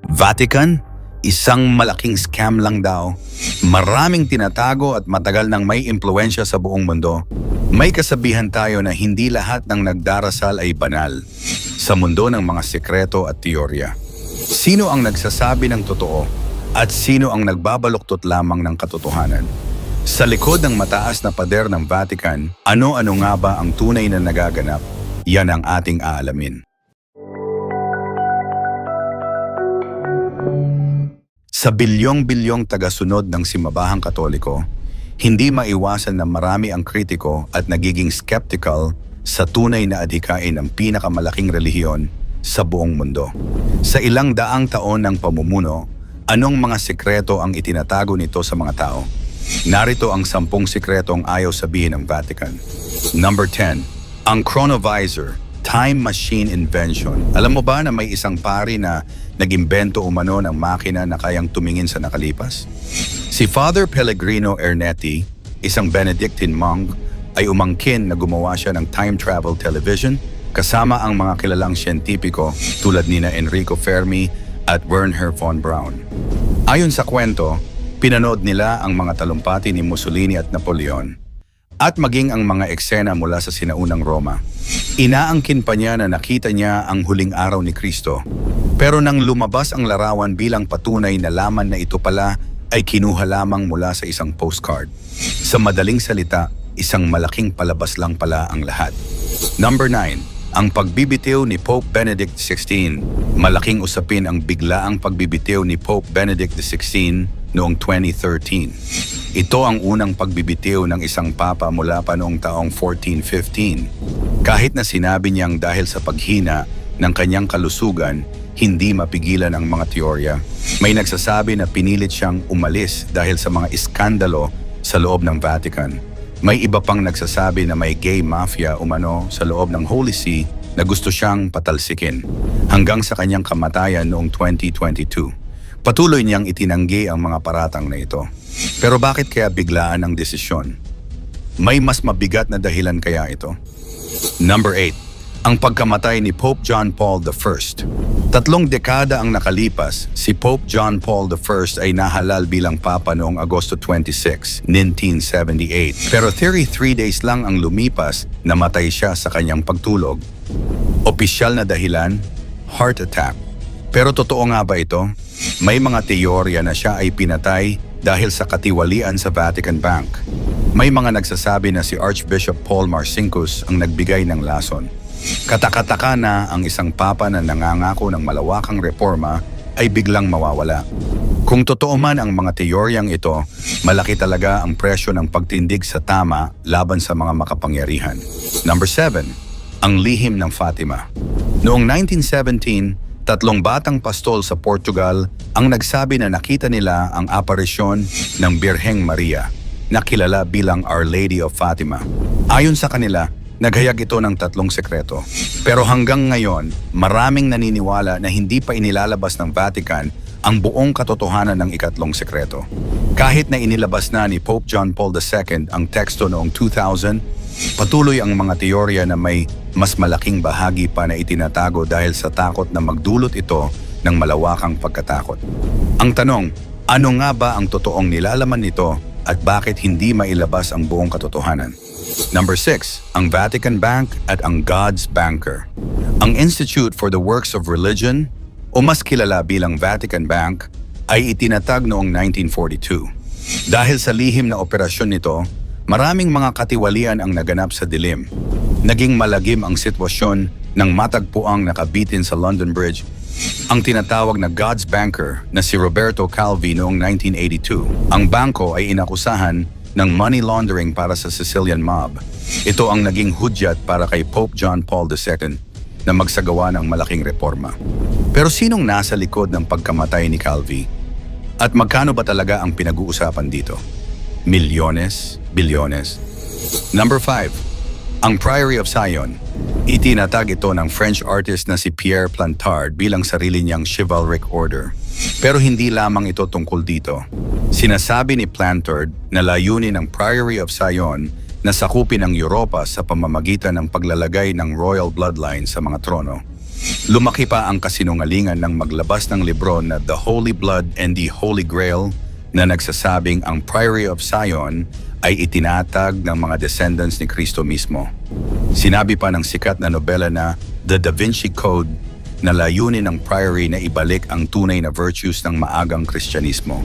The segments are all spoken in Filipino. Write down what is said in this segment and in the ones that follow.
Vatican? Isang malaking scam lang daw. Maraming tinatago at matagal nang may impluensya sa buong mundo. May kasabihan tayo na hindi lahat ng nagdarasal ay banal sa mundo ng mga sekreto at teorya. Sino ang nagsasabi ng totoo at sino ang nagbabaluktot lamang ng katotohanan? Sa likod ng mataas na pader ng Vatican, ano-ano nga ba ang tunay na nagaganap? Yan ang ating aalamin. Sa bilyong-bilyong tagasunod ng simbahang Katoliko, hindi maiwasan na marami ang kritiko at nagiging skeptical sa tunay na adhikain ng pinakamalaking relihiyon sa buong mundo. Sa ilang daang taon ng pamumuno, anong mga sekreto ang itinatago nito sa mga tao? Narito ang 10 sekretong ayaw sabihin ng Vatican. Number 10. Ang chronovisor, time machine invention. Alam mo ba na may isang pari na nag-imbento umano ng makina na kayang tumingin sa nakalipas? Si Father Pellegrino Ernetti, isang Benedictine monk, ay umangkin na gumawa siya ng time travel television kasama ang mga kilalang siyentipiko tulad nina Enrico Fermi at Wernher von Braun. Ayon sa kwento, pinanood nila ang mga talumpati ni Mussolini at Napoleon at maging ang mga eksena mula sa sinaunang Roma. Inaangkin pa niya na nakita niya ang huling araw ni Kristo. Pero nang lumabas ang larawan bilang patunay na laman na ito pala ay kinuha lamang mula sa isang postcard. Sa madaling salita, isang malaking palabas lang pala ang lahat. Number 9. Ang pagbibitiw ni Pope Benedict XVI. Malaking usapin ang biglaang pagbibitiw ni Pope Benedict XVI noong 2013. Ito ang unang pagbibitiw ng isang papa mula pa noong taong 1415. Kahit na sinabi niyang dahil sa paghina ng kanyang kalusugan, hindi mapigilan ang mga teorya. May nagsasabi na pinilit siyang umalis dahil sa mga iskandalo sa loob ng Vatican. May iba pang nagsasabi na may gay mafia umano sa loob ng Holy See na gusto siyang patalsikin hanggang sa kanyang kamatayan noong 2022. Patuloy niyang itinanggi ang mga paratang na ito. Pero bakit kaya biglaan ang desisyon? May mas mabigat na dahilan kaya ito? Number 8. Ang pagkamatay ni Pope John Paul I. 3 dekada ang nakalipas, si Pope John Paul I ay nahalal bilang Papa noong Agosto 26, 1978. Pero 33 days lang ang lumipas, namatay siya sa kanyang pagtulog. Opisyal na dahilan, heart attack. Pero totoo nga ba ito? May mga teorya na siya ay pinatay dahil sa katiwalian sa Vatican Bank. May mga nagsasabi na si Archbishop Paul Marcinkus ang nagbigay ng lason. Katakataka na ang isang papa na nangangako ng malawakang reforma ay biglang mawawala. Kung totoo man ang mga teoryang ito, malaki talaga ang presyo ng pagtindig sa tama laban sa mga makapangyarihan. Number 7. Ang lihim ng Fatima. Noong 1917, 3 batang pastol sa Portugal ang nagsabi na nakita nila ang aparisyon ng Birheng Maria, na kilala bilang Our Lady of Fatima. Ayon sa kanila, naghayag ito ng 3 sekreto. Pero hanggang ngayon, maraming naniniwala na hindi pa inilalabas ng Vatican ang buong katotohanan ng 3 sekreto. Kahit na inilabas na ni Pope John Paul II ang teksto noong 2000, patuloy ang mga teorya na may mas malaking bahagi pa na itinatago dahil sa takot na magdulot ito ng malawakang pagkatakot. Ang tanong, ano nga ba ang totoong nilalaman nito at bakit hindi mailabas ang buong katotohanan? Number 6. Ang Vatican Bank at ang God's Banker. Ang Institute for the Works of Religion, o mas kilala bilang Vatican Bank, ay itinatag noong 1942. Dahil sa lihim na operasyon nito, maraming mga katiwalian ang naganap sa dilim. Naging malagim ang sitwasyon ng matagpuang nakabitin sa London Bridge, ang tinatawag na God's Banker na si Roberto Calvi noong 1982. Ang bangko ay inakusahan ng money laundering para sa Sicilian mob. Ito ang naging hudyat para kay Pope John Paul II na magsagawa ng malaking reforma. Pero sinong nasa likod ng pagkamatay ni Calvi? At magkano ba talaga ang pinag-uusapan dito? Milyones? Bilyones? Number 5. Ang Priory of Sion. Itinatag ito ng French artist na si Pierre Plantard bilang sarili niyang chivalric order. Pero hindi lamang ito tungkol dito. Sinasabi ni Plantard na layunin ng Priory of Sion na sakupin ang Europa sa pamamagitan ng paglalagay ng royal bloodline sa mga trono. Lumaki pa ang kasinungalingan ng maglabas ng libro na The Holy Blood and the Holy Grail na nagsasabing ang Priory of Sion ay itinatag ng mga descendants ni Kristo mismo. Sinabi pa ng sikat na nobela na The Da Vinci Code na layunin ng priory na ibalik ang tunay na virtues ng maagang Kristyanismo.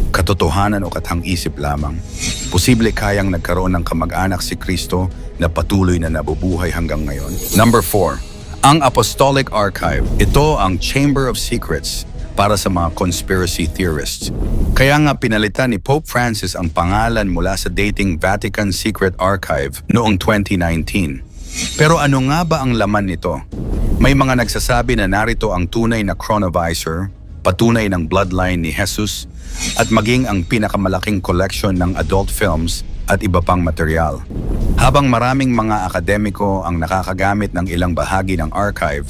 Katotohanan o kathang-isip lamang, posible kayang nagkaroon ng kamag-anak si Kristo na patuloy na nabubuhay hanggang ngayon. Number 4, ang Apostolic Archive. Ito ang Chamber of Secrets para sa mga conspiracy theorists. Kaya nga pinalitan ni Pope Francis ang pangalan mula sa dating Vatican Secret Archive noong 2019. Pero ano nga ba ang laman nito? May mga nagsasabi na narito ang tunay na chronovisor, patunay ng bloodline ni Jesus, at maging ang pinakamalaking collection ng adult films at iba pang material. Habang maraming mga akademiko ang nakakagamit ng ilang bahagi ng archive,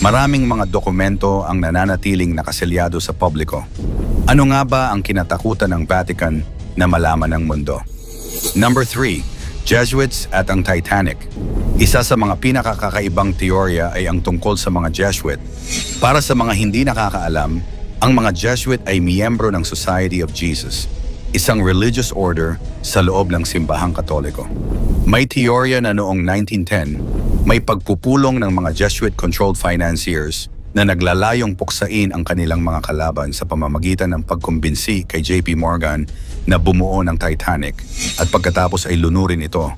maraming mga dokumento ang nananatiling nakaselyado sa publiko. Ano nga ba ang kinatakutan ng Vatican na malaman ng mundo? Number 3, Jesuits at ang Titanic. Isa sa mga pinakakakaibang teorya ay ang tungkol sa mga Jesuit. Para sa mga hindi nakakaalam, ang mga Jesuit ay miyembro ng Society of Jesus, isang religious order sa loob ng simbahang Katoliko. May teorya na noong 1910, may pagpupulong ng mga Jesuit-controlled financiers na naglalayong puksain ang kanilang mga kalaban sa pamamagitan ng pagkumbinsi kay JP Morgan na bumuo ng Titanic at pagkatapos ay lunurin ito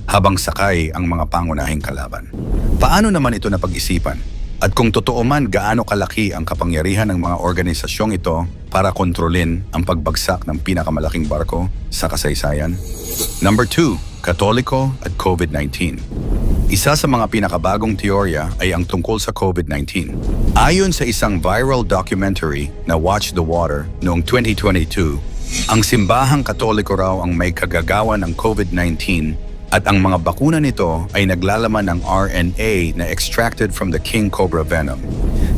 habang sakay ang mga pangunahing kalaban. Paano naman ito napag-isipan? At kung totoo man gaano kalaki ang kapangyarihan ng mga organisasyong ito para kontrolin ang pagbagsak ng pinakamalaking barko sa kasaysayan? Number 2, Katoliko at COVID-19. Isa sa mga pinakabagong teorya ay ang tungkol sa COVID-19. Ayon sa isang viral documentary na Watch the Water noong 2022, ang simbahang Katoliko raw ang may kagagawan ng COVID-19 at ang mga bakuna nito ay naglalaman ng RNA na extracted from the king cobra venom.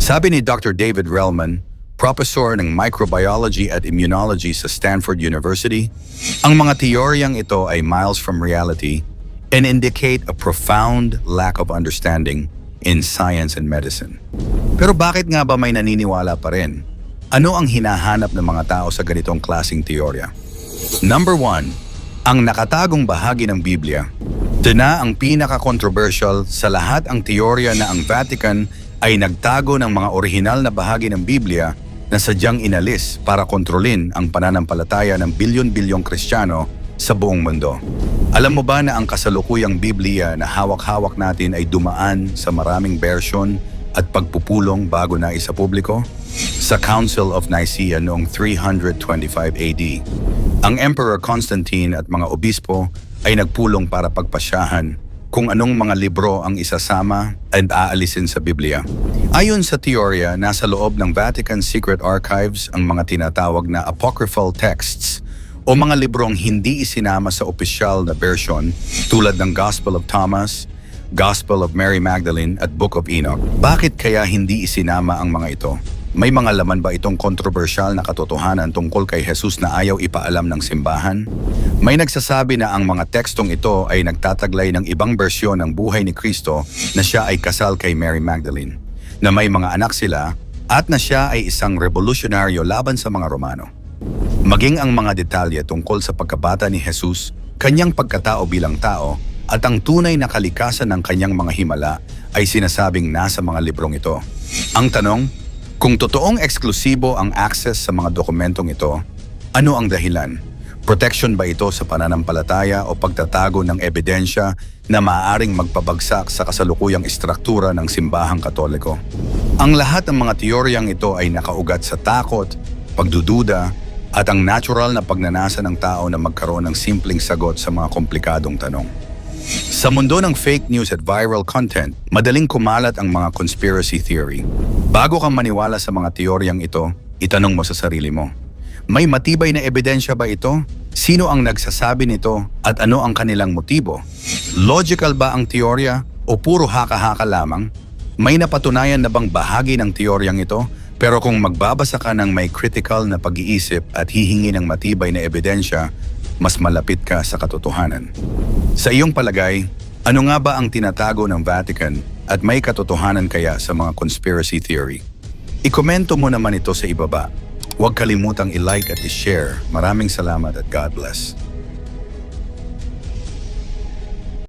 Sabi ni Dr. David Relman, professor ng microbiology at immunology sa Stanford University, ang mga teoryang ito ay miles from reality and indicate a profound lack of understanding in science and medicine. Pero bakit nga ba may naniniwala pa rin? Ano ang hinahanap ng mga tao sa ganitong klaseng teorya? Number 1, ang nakatagong bahagi ng Biblia. Ito na ang pinaka-controversial sa lahat ang teorya na ang Vatican ay nagtago ng mga orihinal na bahagi ng Biblia na sadyang inalis para kontrolin ang pananampalataya ng bilyon-bilyong Kristiyano sa buong mundo. Alam mo ba na ang kasalukuyang Biblia na hawak-hawak natin ay dumaan sa maraming bersyon at pagpupulong bago na isa publiko? Sa Council of Nicaea noong 325 AD, ang Emperor Constantine at mga obispo ay nagpulong para pagpasyahan kung anong mga libro ang isasama at aalisin sa Biblia. Ayon sa teorya, nasa loob ng Vatican Secret Archives ang mga tinatawag na apocryphal texts o mga librong hindi isinama sa opisyal na version tulad ng Gospel of Thomas, Gospel of Mary Magdalene at Book of Enoch. Bakit kaya hindi isinama ang mga ito? May mga laman ba itong kontrobersyal na katotohanan tungkol kay Jesus na ayaw ipaalam ng simbahan? May nagsasabi na ang mga tekstong ito ay nagtataglay ng ibang bersyon ng buhay ni Kristo na siya ay kasal kay Mary Magdalene, na may mga anak sila at na siya ay isang revolusyonaryo laban sa mga Romano. Maging ang mga detalye tungkol sa pagkabata ni Jesus, kanyang pagkatao bilang tao, at ang tunay na kalikasan ng kanyang mga himala ay sinasabing nasa mga librong ito. Ang tanong, kung totoong eksklusibo ang access sa mga dokumentong ito, ano ang dahilan? Protection ba ito sa pananampalataya o pagtatago ng ebidensya na maaaring magpabagsak sa kasalukuyang istruktura ng simbahang Katoliko? Ang lahat ng mga teoryang ito ay nakaugat sa takot, pagdududa, at ang natural na pagnanasa ng tao na magkaroon ng simpleng sagot sa mga komplikadong tanong. Sa mundo ng fake news at viral content, madaling kumalat ang mga conspiracy theory. Bago kang maniwala sa mga teoryang ito, itanong mo sa sarili mo, may matibay na ebidensya ba ito? Sino ang nagsasabi nito at ano ang kanilang motibo? Logical ba ang teorya o puro haka-haka lamang? May napatunayan na bang bahagi ng teoryang ito? Pero kung magbabasa ka ng may critical na pag-iisip at hihingi ng matibay na ebidensya, mas malapit ka sa katotohanan. Sa iyong palagay, ano nga ba ang tinatago ng Vatican At may katotohanan kaya sa mga conspiracy theory? Ikomento mo naman ito sa ibaba. Huwag kalimutang i-like at i-share. Maraming salamat at God bless.